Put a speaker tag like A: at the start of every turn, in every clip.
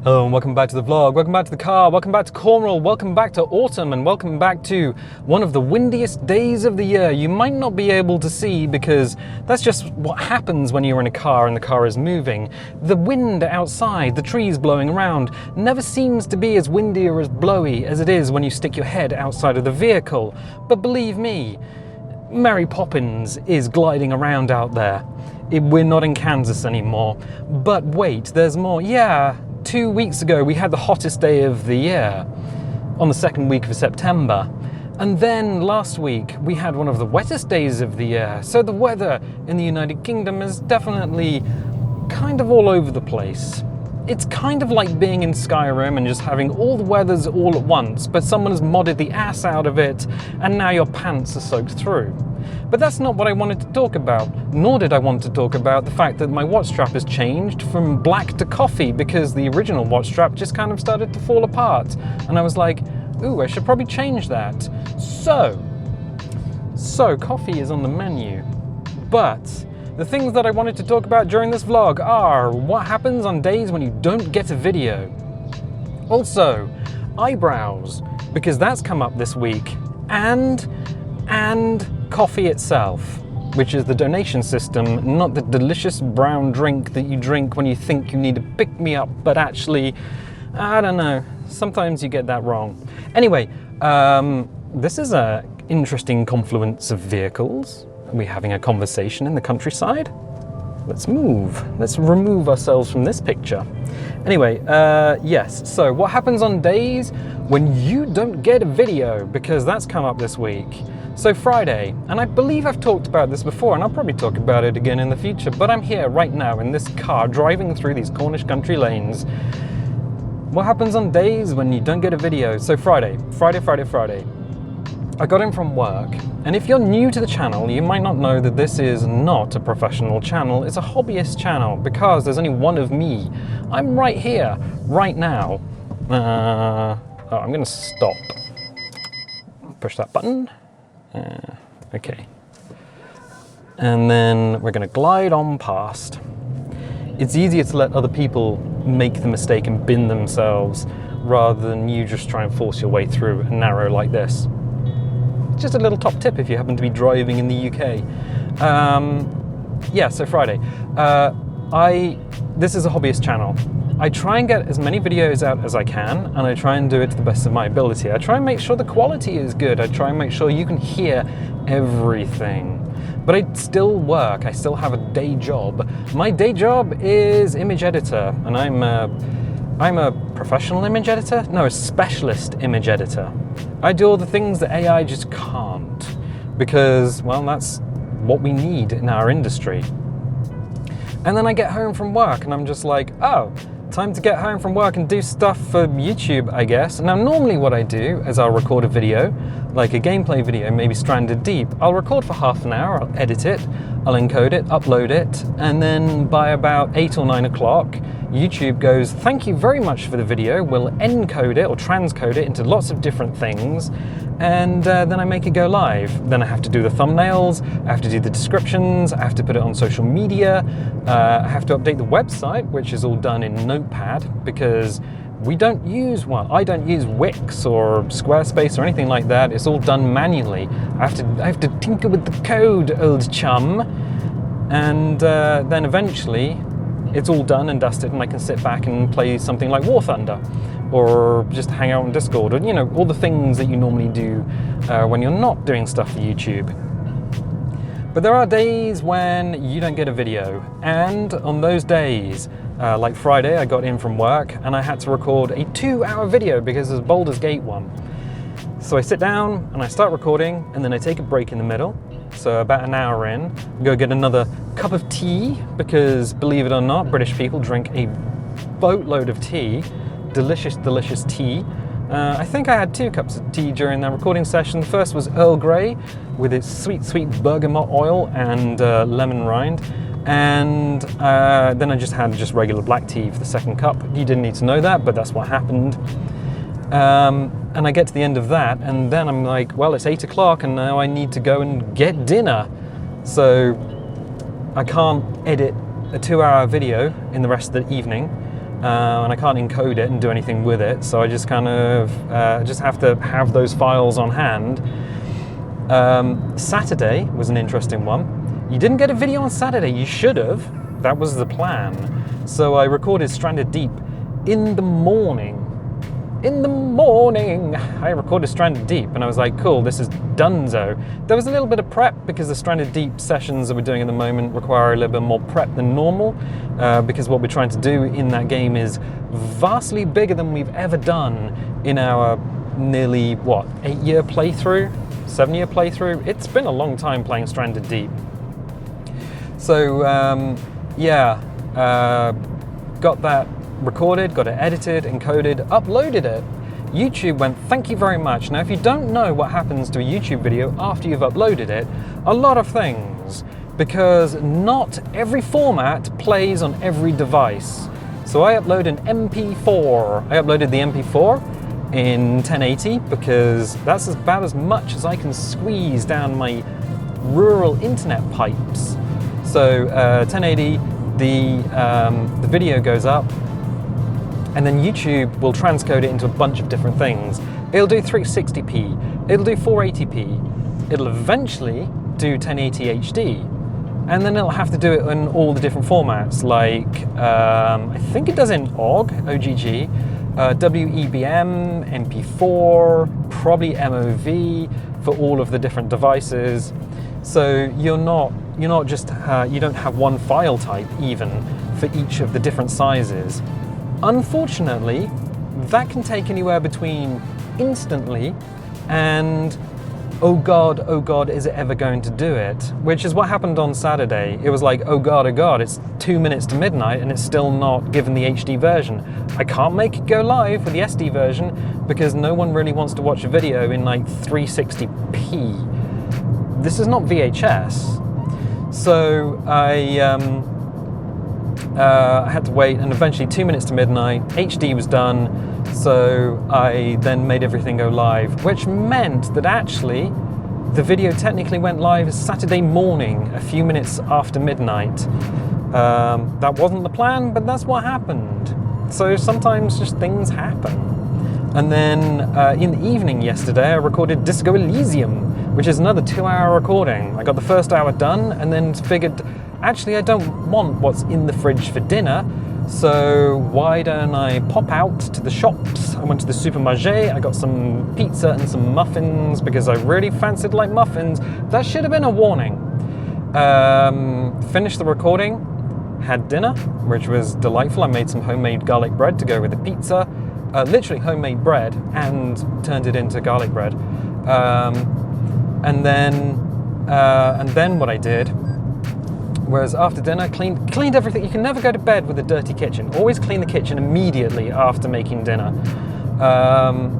A: Hello and welcome back to the vlog, welcome back to the car, welcome back to Cornwall, welcome back to autumn, and welcome back to one of the windiest days of the year. You might not be able to see because that's just what happens when you're in a car and the car is moving. The wind outside, the trees blowing around, never seems to be as windy or as blowy as it is when you stick your head outside of the vehicle. But believe me, Mary Poppins is gliding around out there. We're not in Kansas anymore. But wait, there's more. Yeah. 2 weeks ago, we had the hottest day of the year on the second week of September. And then last week, we had one of the wettest days of the year. So the weather in the United Kingdom is definitely kind of all over the place. It's kind of like being in Skyrim and just having all the weathers all at once, but someone has modded the ass out of it, and now your pants are soaked through. But that's not what I wanted to talk about, nor did I want to talk about the fact that my watch strap has changed from black to coffee because the original watch strap just kind of started to fall apart. And I was like, ooh, I should probably change that. So coffee is on the menu. But the things that I wanted to talk about during this vlog are what happens on days when you don't get a video. Also, eyebrows, because that's come up this week, and coffee itself, which is the donation system, not the delicious brown drink that you drink when you think you need to pick me up, but actually, I don't know, sometimes you get that wrong. Anyway, this is an interesting confluence of vehicles. We're having a conversation in the countryside. Let's move. Let's remove ourselves from this picture. Anyway, yes, so what happens on days when you don't get a video, because that's come up this week. So Friday, and I believe I've talked about this before, and I'll probably talk about it again in the future, but I'm here right now in this car driving through these Cornish country lanes. What happens on days when you don't get a video? So Friday. I got in from work, and if you're new to the channel, you might not know that this is not a professional channel, it's a hobbyist channel, because there's only one of me. I'm right here, right now. I'm gonna stop. Push that button. Okay. And then we're gonna glide on past. It's easier to let other people make the mistake and bin themselves, rather than you just try and force your way through a narrow like this. Just a little top tip if you happen to be driving in the UK. Yeah, so Friday. This is a hobbyist channel. I try and get as many videos out as I can, and I try and do it to the best of my ability. I try and make sure the quality is good. I try and make sure you can hear everything. But I still work. I still have a day job. My day job is image editor, and I'm a professional image editor? No, a specialist image editor. I do all the things that AI just can't, because, well, that's what we need in our industry. And then I get home from work and I'm just like, oh, time to get home from work and do stuff for YouTube, I guess. Now, normally what I do is I'll record a video, like a gameplay video, maybe Stranded Deep. I'll record for half an hour, I'll edit it, I'll encode it, upload it, and then by about 8 or 9 o'clock, YouTube goes, thank you very much for the video, we'll encode it or transcode it into lots of different things, and then I make it go live. Then I have to do the thumbnails, I have to do the descriptions, I have to put it on social media, I have to update the website, which is all done in Notepad, because we don't use I don't use Wix or Squarespace or anything like that. It's all done manually. I have to tinker with the code, old chum, and then eventually it's all done and dusted, and I can sit back and play something like War Thunder, or just hang out on Discord, or, you know, all the things that you normally do when you're not doing stuff for YouTube. But there are days when you don't get a video, and on those days, like Friday, I got in from work and I had to record a 2-hour video because there's Baldur's Gate 1. So I sit down and I start recording, and then I take a break in the middle. So about an hour in, go get another cup of tea, because believe it or not, British people drink a boatload of tea. Delicious, delicious tea. I think I had 2 cups of tea during that recording session. The first was Earl Grey with its sweet, sweet bergamot oil and lemon rind. And then I just had regular black tea for the second cup. You didn't need to know that, but that's what happened. And I get to the end of that, and then I'm like, well, it's 8 o'clock, and now I need to go and get dinner. So I can't edit a 2-hour video in the rest of the evening. and I can't encode it and do anything with it, so I just kind of just have to have those files on hand. Saturday was an interesting one. You didn't get a video on Saturday, you should have. That was the plan. So I recorded Stranded Deep in the morning. I recorded Stranded Deep, and I was like, cool, this is donezo. There was a little bit of prep because the Stranded Deep sessions that we're doing at the moment require a little bit more prep than normal, because what we're trying to do in that game is vastly bigger than we've ever done in our nearly, 8-year playthrough? 7-year playthrough? It's been a long time playing Stranded Deep. So, got that recorded, got it edited, encoded, uploaded it. YouTube went, thank you very much. Now, if you don't know what happens to a YouTube video after you've uploaded it, a lot of things, because not every format plays on every device. So I upload an MP4. I uploaded the MP4 in 1080 because that's about as much as I can squeeze down my rural internet pipes. So 1080, the video goes up, and then YouTube will transcode it into a bunch of different things. It'll do 360p, it'll do 480p, it'll eventually do 1080 HD, and then it'll have to do it in all the different formats, like I think it does in OGG, WEBM, MP4, probably MOV for all of the different devices. So you're not just you don't have one file type even for each of the different sizes. Unfortunately, that can take anywhere between instantly and oh god, is it ever going to do it? Which is what happened on Saturday. It was like, oh god, it's 2 minutes to midnight and it's still not given the HD version. I can't make it go live with the SD version because no one really wants to watch a video in like 360p. This is not VHS. So I had to wait, and eventually 2 minutes to midnight, HD was done, so I then made everything go live, which meant that actually the video technically went live Saturday morning, a few minutes after midnight. That wasn't the plan, but that's what happened. So sometimes just things happen. And then in the evening yesterday, I recorded Disco Elysium, which is another 2-hour recording. I got the first hour done and then figured, actually, I don't want what's in the fridge for dinner, so why don't I pop out to the shops? I went to the supermarché, I got some pizza and some muffins because I really fancied like muffins. That should have been a warning. Finished the recording, had dinner, which was delightful. I made some homemade garlic bread to go with the pizza. Literally homemade bread, and turned it into garlic bread. And then what I did was after dinner, cleaned everything. You can never go to bed with a dirty kitchen. Always clean the kitchen immediately after making dinner.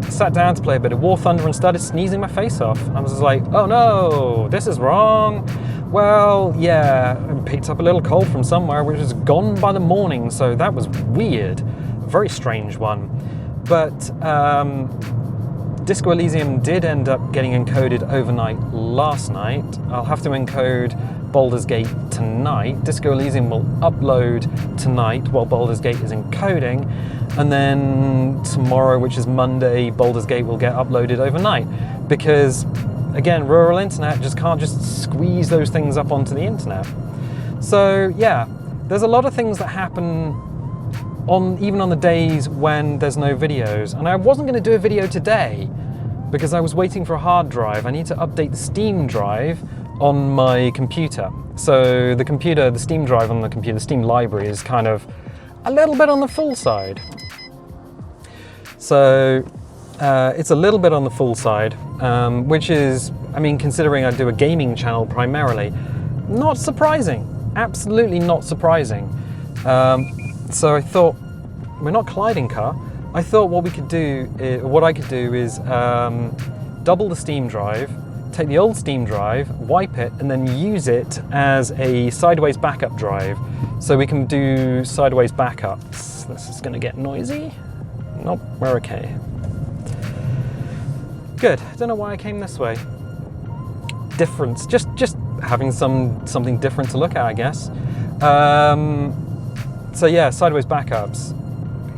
A: Sat down to play a bit of War Thunder and started sneezing my face off. I was just like, oh no, this is wrong. Well, yeah, I picked up a little cold from somewhere, which was gone by the morning, so that was weird. Very strange one. But Disco Elysium did end up getting encoded overnight last night. I'll have to encode Baldur's Gate tonight. Disco Elysium will upload tonight while Baldur's Gate is encoding, and then tomorrow, which is Monday, Baldur's Gate will get uploaded overnight, because again, rural internet just can't just squeeze those things up onto the internet. So yeah, there's a lot of things that happen even on the days when there's no videos. And I wasn't going to do a video today because I was waiting for a hard drive. I need to update the Steam drive on my computer. So the Steam drive on the computer, the Steam library is kind of a little bit on the full side. So it's a little bit on the full side, which is, I mean, considering I do a gaming channel primarily, not surprising. Absolutely not surprising. So I thought, we're not colliding car. I thought what I could do is double the Steam drive, take the old Steam drive, wipe it, and then use it as a sideways backup drive. So we can do sideways backups. This is gonna get noisy. Nope, we're okay. Good, I don't know why I came this way. Difference, just having something different to look at, I guess. So yeah, sideways backups.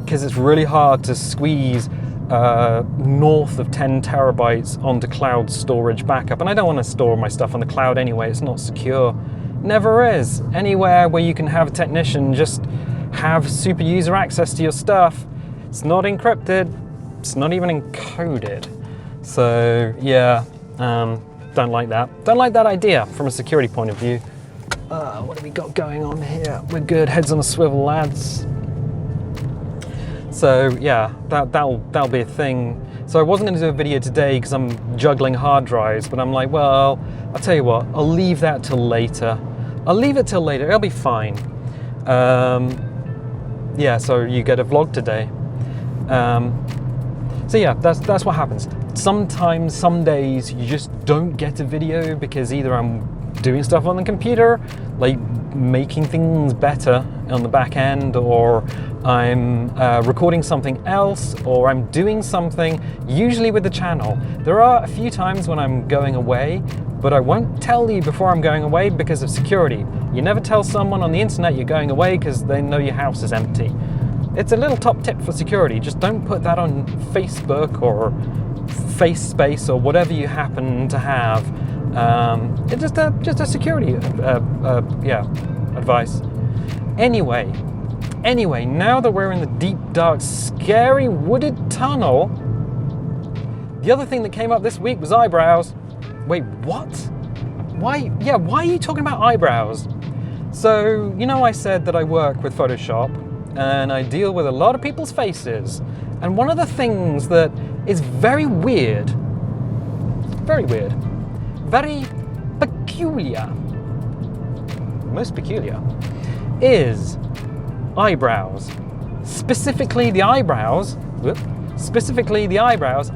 A: because it's really hard to squeeze north of 10 terabytes onto cloud storage backup. And I don't want to store my stuff on the cloud anyway. It's not secure. Never is. Anywhere where you can have a technician just have super user access to your stuff, it's not encrypted, it's not even encoded. So yeah, don't like that. Don't like that idea from a security point of view. What have we got going on here? We're good, heads on a swivel, lads. So yeah, that'll be a thing. So I wasn't going to do a video today because I'm juggling hard drives, but I'm like, well, I'll tell you what, I'll leave that till later. I'll leave it till later, it'll be fine. Yeah, so you get a vlog today. So yeah, that's what happens. Sometimes, some days, you just don't get a video because either I'm doing stuff on the computer, like making things better on the back end, or I'm recording something else, or I'm doing something, usually with the channel. There are a few times when I'm going away, but I won't tell you before I'm going away because of security. You never tell someone on the internet you're going away because they know your house is empty. It's a little top tip for security. Just don't put that on Facebook or FaceSpace or whatever you happen to have. It's just a security advice. Anyway, now that we're in the deep, dark, scary, wooded tunnel, the other thing that came up this week was eyebrows. Wait, what? Why are you talking about eyebrows? So, you know I said that I work with Photoshop and I deal with a lot of people's faces. And one of the things that is very peculiar, most peculiar, is eyebrows. Specifically the eyebrows.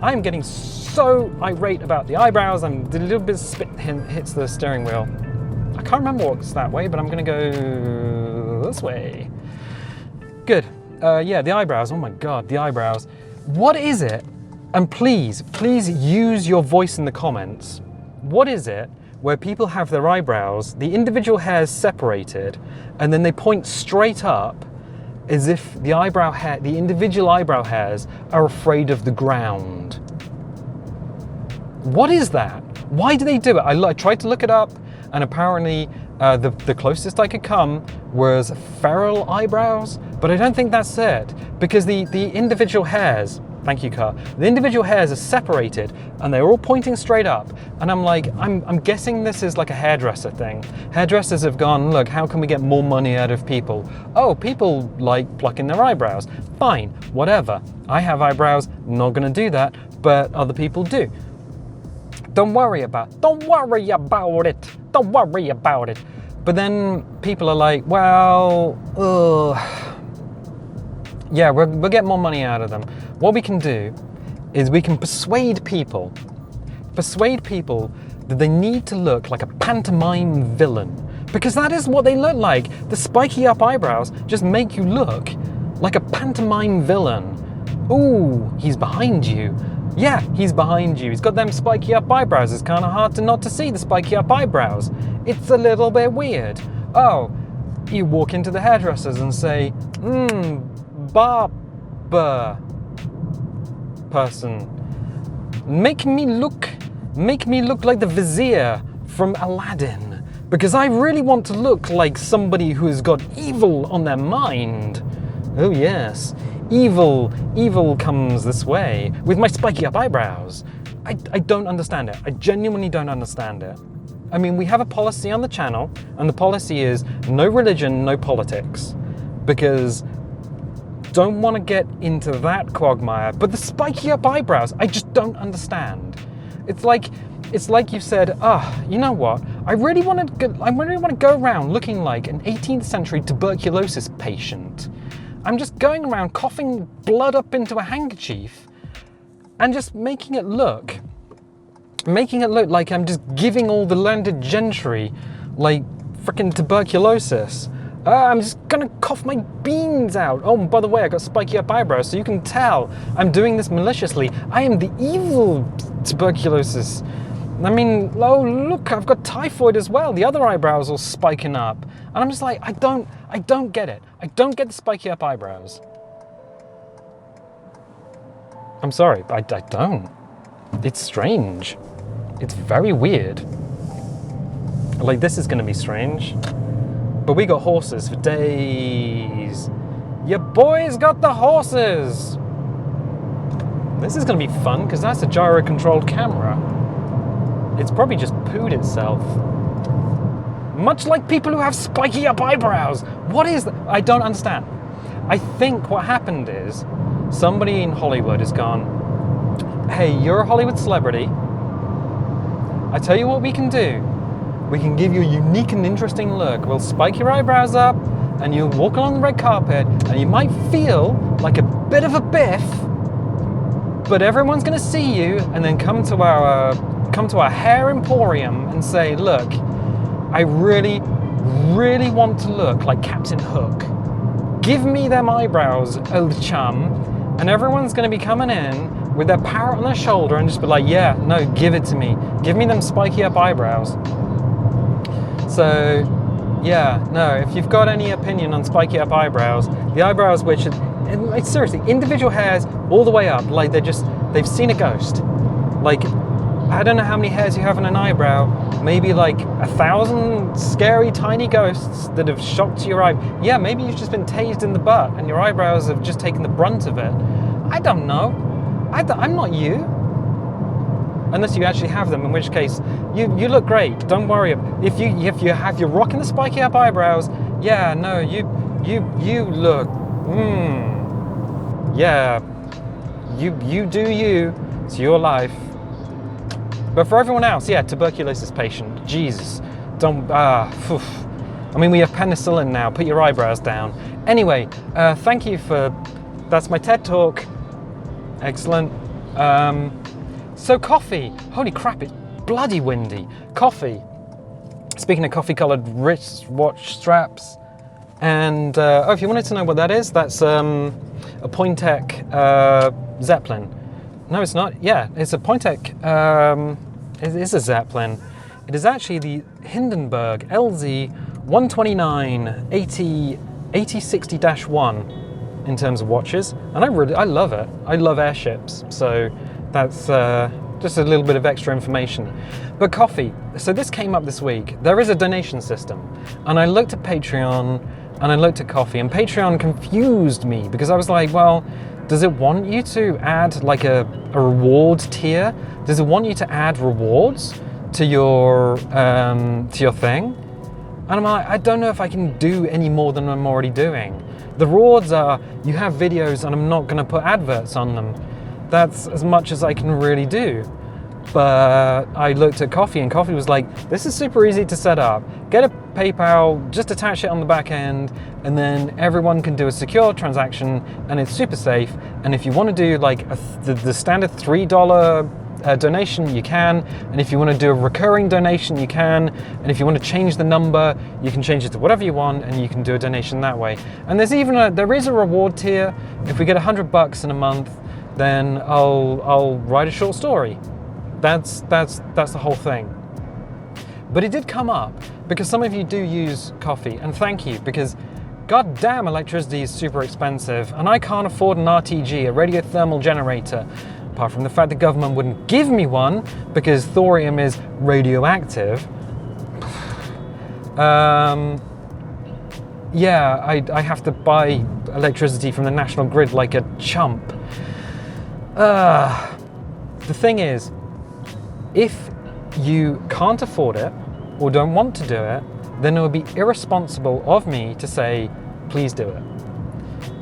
A: I'm getting so irate about the eyebrows. I'm a little bit spit hits the steering wheel. I can't remember what's that way, but I'm gonna go this way. Good. Yeah, the eyebrows. Oh my God, the eyebrows. What is it? And please use your voice in the comments. What is it where people have their eyebrows, the individual hairs separated, and then they point straight up as if the individual eyebrow hairs are afraid of the ground? What is that? Why do they do it? I tried to look it up, and apparently the closest I could come was feral eyebrows, but I don't think that's it, because the individual hairs, thank you, Car, the individual hairs are separated and they're all pointing straight up, and I'm like, I'm guessing this is like a hairdresser thing. Hairdressers have gone, look, how can we get more money out of people? Oh, people like plucking their eyebrows. Fine, whatever. I have eyebrows, not gonna do that, but other people do. Don't worry about it. Don't worry about it. But then people are like, well, yeah, we'll get more money out of them. What we can do is we can persuade people that they need to look like a pantomime villain, because that is what they look like. The spiky up eyebrows just make you look like a pantomime villain. Ooh, he's behind you. Yeah, he's behind you. He's got them spiky up eyebrows. It's kind of hard not to see the spiky up eyebrows. It's a little bit weird. Oh, you walk into the hairdressers and say, barber person, make me look like the vizier from Aladdin, because I really want to look like somebody who has got evil on their mind. Oh yes. Evil comes this way with my spiky up eyebrows. I don't understand it. I genuinely don't understand it. I mean, we have a policy on the channel, and the policy is no religion, no politics, because don't want to get into that quagmire. But the spiky up eyebrows, I just don't understand. It's like you said, you know what? I really want to go around looking like an 18th century tuberculosis patient. I'm just going around coughing blood up into a handkerchief and just making it look like I'm just giving all the landed gentry like frickin' tuberculosis. I'm just gonna cough my beans out. Oh, by the way, I got spiky up eyebrows, so you can tell I'm doing this maliciously. I am the evil tuberculosis. I mean, oh look, I've got typhoid as well. The other eyebrows all spiking up. And I'm just like, I don't get it. I don't get the spiky up eyebrows. I'm sorry, I don't. It's strange. It's very weird. Like, this is gonna be strange. But we got horses for days. Your boys got the horses. This is gonna be fun, because that's a gyro-controlled camera. It's probably just pooed itself. Much like people who have spiky up eyebrows. What is that? I don't understand. I think what happened is somebody in Hollywood has gone, hey, you're a Hollywood celebrity. I tell you what we can do. We can give you a unique and interesting look. We'll spike your eyebrows up and you'll walk along the red carpet and you might feel like a bit of a biff, but everyone's gonna see you and then come to our hair emporium and say, look, I really, really want to look like Captain Hook. Give me them eyebrows, old chum. And everyone's gonna be coming in with their parrot on their shoulder and just be like, yeah, no, give it to me. Give me them spiky up eyebrows. So, yeah, no, if you've got any opinion on spiky up eyebrows, the eyebrows which, like, seriously, individual hairs all the way up, like they've seen a ghost. Like, I don't know how many hairs you have on an eyebrow, maybe like 1,000 scary tiny ghosts that have shocked your eye. Yeah, maybe you've just been tased in the butt and your eyebrows have just taken the brunt of it. I don't know. I'm not you. Unless you actually have them, in which case you look great. Don't worry. If you're rocking the spiky up eyebrows, yeah, no, you look. Yeah, you do you. It's your life. But for everyone else, yeah, tuberculosis patient. Jesus, don't. I mean, we have penicillin now. Put your eyebrows down. Anyway, thank you for. That's my TED talk. Excellent. So coffee. Holy crap! It's bloody windy. Coffee. Speaking of coffee-colored wristwatch straps, and if you wanted to know what that is, that's a Pointec Zeppelin. No, it's not. Yeah, it's a Pointec. It is a Zeppelin. It is actually the Hindenburg LZ 129 8060-1 in terms of watches, and I love it. I love airships, so that's just a little bit of extra information. But coffee. So this came up this week. There is a donation system, and I looked at Patreon and I looked at coffee, and Patreon confused me because I was like, well, does it want you to add like a reward tier? Does it want you to add rewards to your thing? And I'm like, I don't know if I can do any more than I'm already doing. The rewards are, you have videos and I'm not gonna put adverts on them. That's as much as I can really do. But I looked at coffee, and coffee was like, this is super easy to set up. Get a PayPal, just attach it on the back end, and then everyone can do a secure transaction, and it's super safe. And if you want to do like the standard $3 donation, you can. And if you want to do a recurring donation, you can. And if you want to change the number, you can change it to whatever you want, and you can do a donation that way. And there is a reward tier. If we get $100 in a month, then I'll write a short story. That's the whole thing. But it did come up because some of you do use coffee, and thank you, because goddamn, electricity is super expensive, and I can't afford an RTG, a radiothermal generator, apart from the fact the government wouldn't give me one because thorium is radioactive. Yeah, I have to buy electricity from the national grid like a chump. The thing is, if you can't afford it or don't want to do it, then it would be irresponsible of me to say, please do it.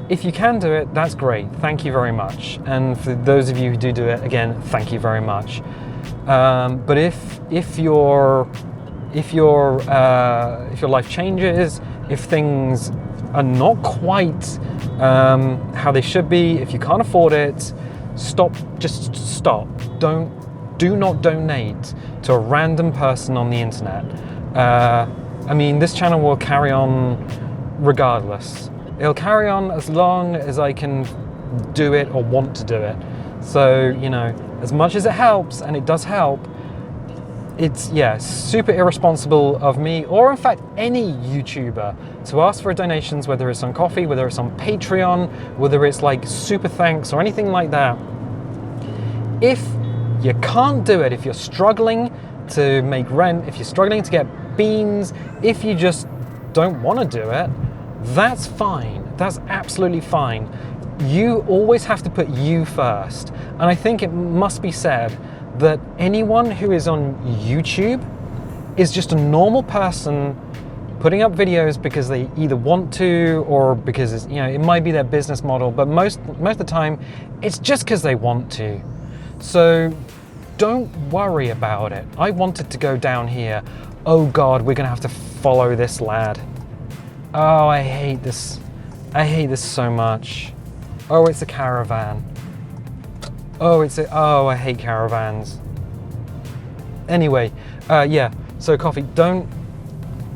A: If you can do it, that's great. Thank you very much. And for those of you who do it, again, thank you very much. But if your life changes, if things are not quite how they should be, if you can't afford it, stop. Just stop. Do not donate to a random person on the internet. I mean, this channel will carry on regardless. It'll carry on as long as I can do it or want to do it. So, you know, as much as it helps, and it does help, it's, yeah, super irresponsible of me, or in fact any YouTuber, to ask for donations, whether it's on Coffee, whether it's on Patreon, whether it's like super thanks or anything like that. If you can't do it, if you're struggling to make rent, if you're struggling to get beans, if you just don't want to do it, that's fine. That's absolutely fine. You always have to put you first. And I think it must be said that anyone who is on YouTube is just a normal person putting up videos because they either want to or because it's, it might be their business model, but most of the time it's just because they want to. So don't worry about it. I wanted to go down here. Oh God, we're gonna have to follow this lad. Oh, I hate this. I hate this so much. Oh, it's a caravan. Oh, I hate caravans. Anyway, yeah, so coffee, don't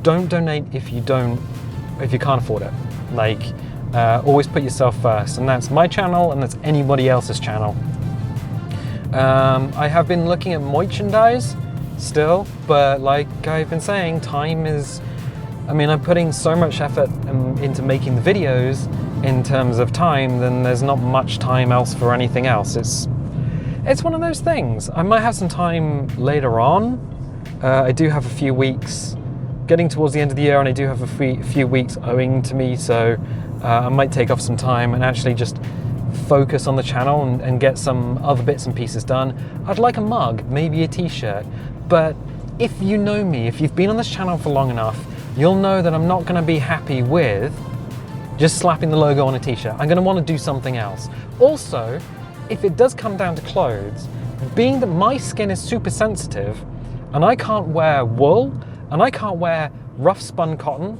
A: donate if you can't afford it. Like, always put yourself first, and that's my channel and that's anybody else's channel. I have been looking at merchandise still, but like I've been saying, time is, I'm putting so much effort into making the videos in terms of time, then there's not much time else for anything else. It's one of those things. I might have some time later on. I do have a few weeks getting towards the end of the year, and I do have a few weeks owing to me, so I might take off some time and actually just focus on the channel and get some other bits and pieces done. I'd like a mug, maybe a t-shirt, but if you know me, if you've been on this channel for long enough, you'll know that I'm not going to be happy with just slapping the logo on a t-shirt. I'm going to want to do something else. Also, if it does come down to clothes, being that my skin is super sensitive and I can't wear wool and I can't wear rough spun cotton,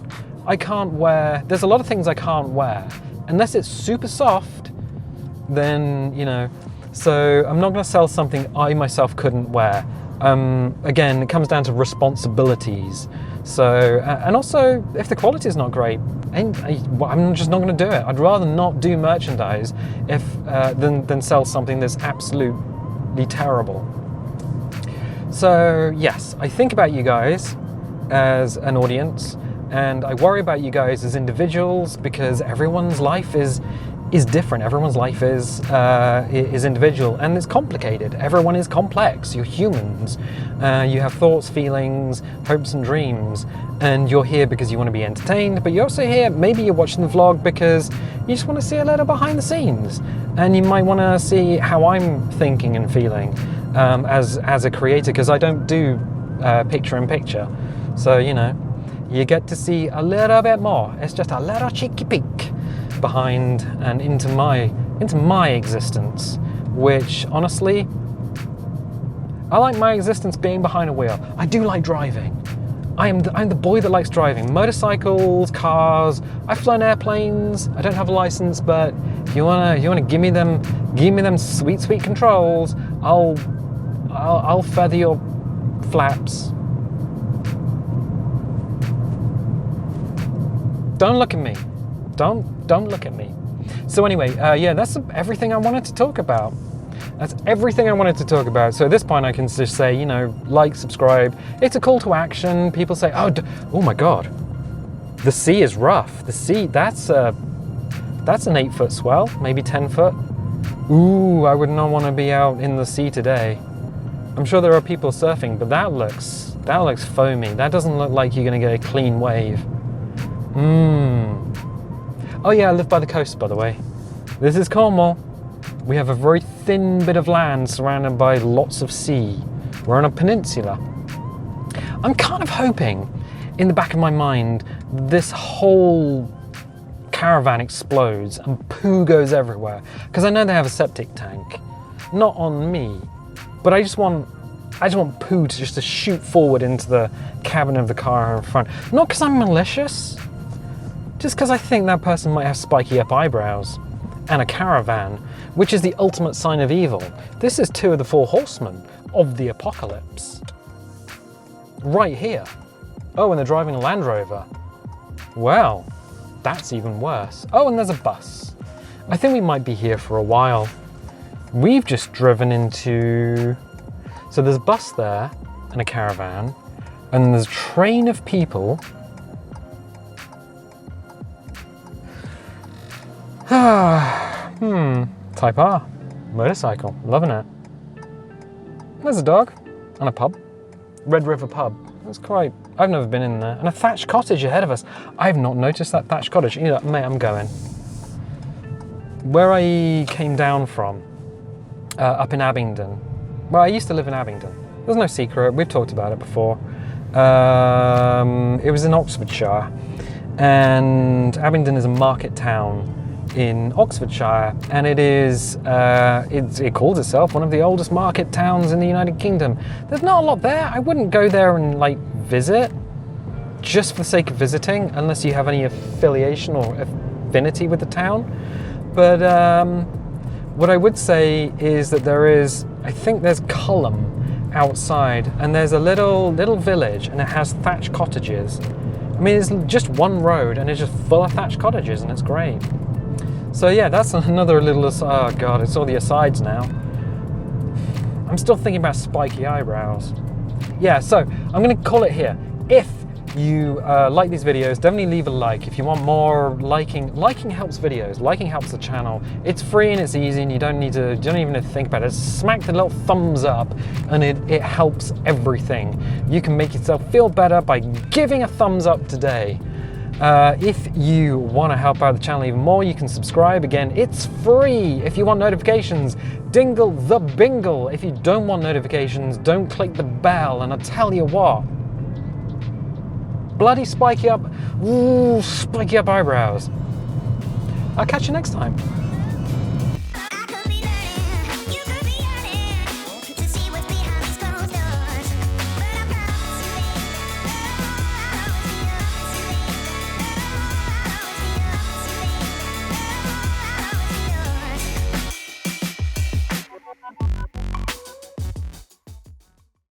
A: there's a lot of things I can't wear unless it's super soft, then, so I'm not going to sell something I myself couldn't wear. Again, it comes down to responsibilities. So, and also, if the quality is not great, I'm just not going to do it. I'd rather not do merchandise than sell something that's absolutely terrible. So, yes, I think about you guys as an audience, and I worry about you guys as individuals because everyone's life is different. Everyone's life is individual and it's complicated. Everyone is complex. You're humans. You have thoughts, feelings, hopes and dreams, and you're here because you want to be entertained, but you're also here, maybe you're watching the vlog because you just want to see a little behind the scenes, and you might want to see how I'm thinking and feeling as a creator, because I don't do picture in picture. So, you get to see a little bit more. It's just a little cheeky peek behind and into my existence, which honestly, I like my existence being behind a wheel. I do like driving. I'm the boy that likes driving. Motorcycles, cars. I've flown airplanes. I don't have a license, but if you wanna give me them sweet controls, I'll feather your flaps. Don't look at me. Don't look at me. So anyway, yeah, that's everything I wanted to talk about. That's everything I wanted to talk about. So at this point I can just say, like, subscribe. It's a call to action. People say, oh my God, the sea is rough. The sea, that's an 8-foot swell, maybe 10 foot. Ooh, I would not want to be out in the sea today. I'm sure there are people surfing, but that looks foamy. That doesn't look like you're gonna get a clean wave. Oh yeah, I live by the coast, by the way. This is Cornwall. We have a very thin bit of land surrounded by lots of sea. We're on a peninsula. I'm kind of hoping, in the back of my mind, this whole caravan explodes and poo goes everywhere. Because I know they have a septic tank. Not on me, but I just want poo to shoot forward into the cabin of the car in front. Not because I'm malicious, just because I think that person might have spiky up eyebrows and a caravan, which is the ultimate sign of evil. This is 2 of the 4 horsemen of the apocalypse. Right here. Oh, and they're driving a Land Rover. Well, that's even worse. Oh, and there's a bus. I think we might be here for a while. We've just driven into... So there's a bus there and a caravan, and there's a train of people. Type R, motorcycle, loving it. There's a dog. And a pub. Red River Pub. That's quite... I've never been in there. And a thatched cottage ahead of us. I've not noticed that thatched cottage. You know, mate, I'm going. Where I came down from, up in Abingdon. Well, I used to live in Abingdon. There's no secret. We've talked about it before. It was in Oxfordshire. And Abingdon is a market town in Oxfordshire, and it is it calls itself one of the oldest market towns in the United Kingdom. There's not a lot there. I wouldn't go there and like visit just for the sake of visiting unless you have any affiliation or affinity with the town. But what I would say is that I think there's Cullum outside, and there's a little village, and it has thatched cottages. I mean, it's just one road and it's just full of thatched cottages, and it's great. So yeah, that's another little, oh God, it's all the asides now. I'm still thinking about spiky eyebrows. Yeah, so I'm gonna call it here. If you like these videos, definitely leave a like. If you want more liking helps videos, liking helps the channel. It's free and it's easy, and you don't even need to think about it. Smack the little thumbs up and it helps everything. You can make yourself feel better by giving a thumbs up today. If you want to help out the channel even more, you can subscribe. Again, it's free. If you want notifications, dingle the bingle. If you don't want notifications, don't click the bell. And I'll tell you what, bloody spiky up eyebrows. I'll catch you next time.